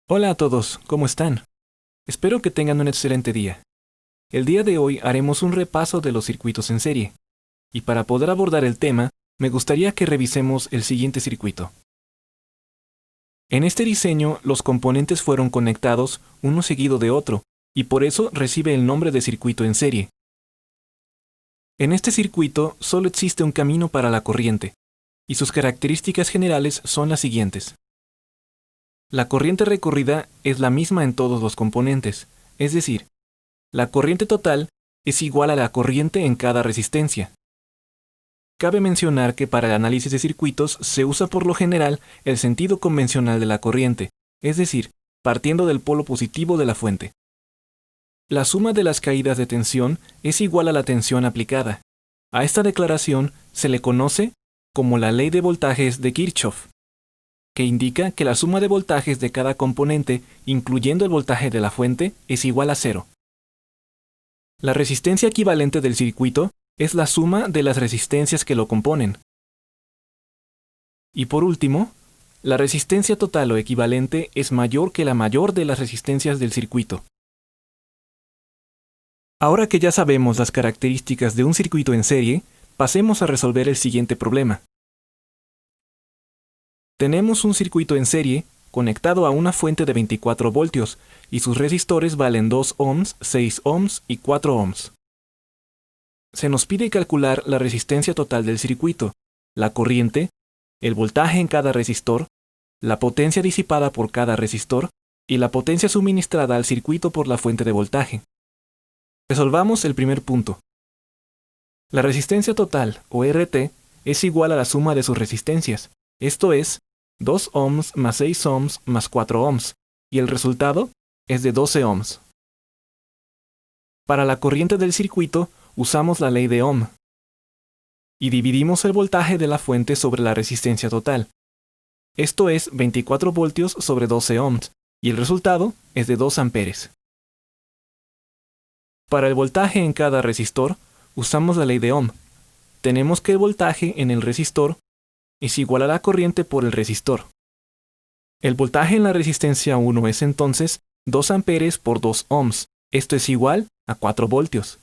Hola a todos, ¿cómo están? Espero que tengan un excelente día. El día de hoy haremos un repaso de los circuitos en serie, y para poder abordar el tema, me gustaría que revisemos el siguiente circuito. En este diseño, los componentes fueron conectados uno seguido de otro, y por eso recibe el nombre de circuito en serie. En este circuito solo existe un camino para la corriente, y sus características generales son las siguientes. La corriente recorrida es la misma en todos los componentes, es decir, la corriente total es igual a la corriente en cada resistencia. Cabe mencionar que para el análisis de circuitos se usa por lo general el sentido convencional de la corriente, es decir, partiendo del polo positivo de la fuente. La suma de las caídas de tensión es igual a la tensión aplicada. A esta declaración se le conoce como la ley de voltajes de Kirchhoff, que indica que la suma de voltajes de cada componente, incluyendo el voltaje de la fuente, es igual a cero. La resistencia equivalente del circuito es la suma de las resistencias que lo componen. Y por último, la resistencia total o equivalente es mayor que la mayor de las resistencias del circuito. Ahora que ya sabemos las características de un circuito en serie, pasemos a resolver el siguiente problema. Tenemos un circuito en serie conectado a una fuente de 24 voltios y sus resistores valen 2 ohms, 6 ohms y 4 ohms. Se nos pide calcular la resistencia total del circuito, la corriente, el voltaje en cada resistor, la potencia disipada por cada resistor y la potencia suministrada al circuito por la fuente de voltaje. Resolvamos el primer punto. La resistencia total, o RT, es igual a la suma de sus resistencias, esto es, 2 ohms más 6 ohms más 4 ohms, y el resultado es de 12 ohms. Para la corriente del circuito, usamos la ley de Ohm, y dividimos el voltaje de la fuente sobre la resistencia total. Esto es 24 voltios sobre 12 ohms, y el resultado es de 2 amperes. Para el voltaje en cada resistor, usamos la ley de Ohm. Tenemos que el voltaje en el resistor es igual a la corriente por el resistor. El voltaje en la resistencia 1 es entonces 2 amperes por 2 ohms, esto es igual a 4 voltios.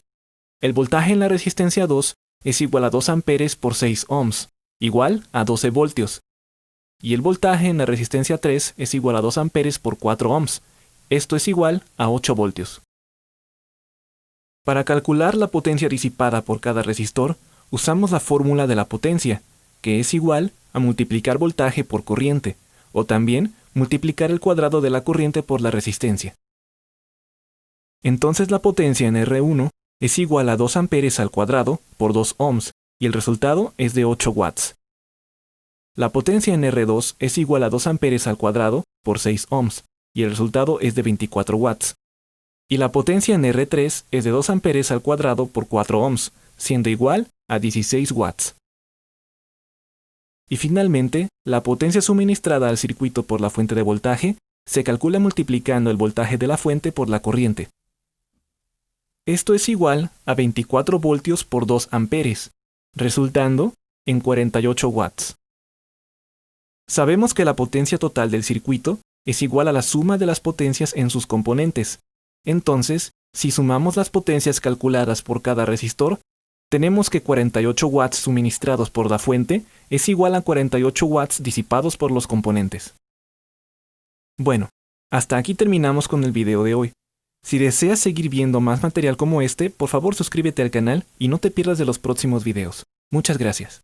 El voltaje en la resistencia 2 es igual a 2 amperes por 6 ohms, igual a 12 voltios. Y el voltaje en la resistencia 3 es igual a 2 amperes por 4 ohms, esto es igual a 8 voltios. Para calcular la potencia disipada por cada resistor, usamos la fórmula de la potencia, que es igual a multiplicar voltaje por corriente, o también multiplicar el cuadrado de la corriente por la resistencia. Entonces la potencia en R1 es igual a 2 amperes al cuadrado por 2 ohms, y el resultado es de 8 watts. La potencia en R2 es igual a 2 amperes al cuadrado por 6 ohms, y el resultado es de 24 watts. Y la potencia en R3 es de 2 amperes al cuadrado por 4 ohms, siendo igual a 16 watts. Y finalmente, la potencia suministrada al circuito por la fuente de voltaje se calcula multiplicando el voltaje de la fuente por la corriente. Esto es igual a 24 voltios por 2 amperes, resultando en 48 watts. Sabemos que la potencia total del circuito es igual a la suma de las potencias en sus componentes. Entonces, si sumamos las potencias calculadas por cada resistor, tenemos que 48 watts suministrados por la fuente es igual a 48 watts disipados por los componentes. Bueno, hasta aquí terminamos con el video de hoy. Si deseas seguir viendo más material como este, por favor suscríbete al canal y no te pierdas de los próximos videos. Muchas gracias.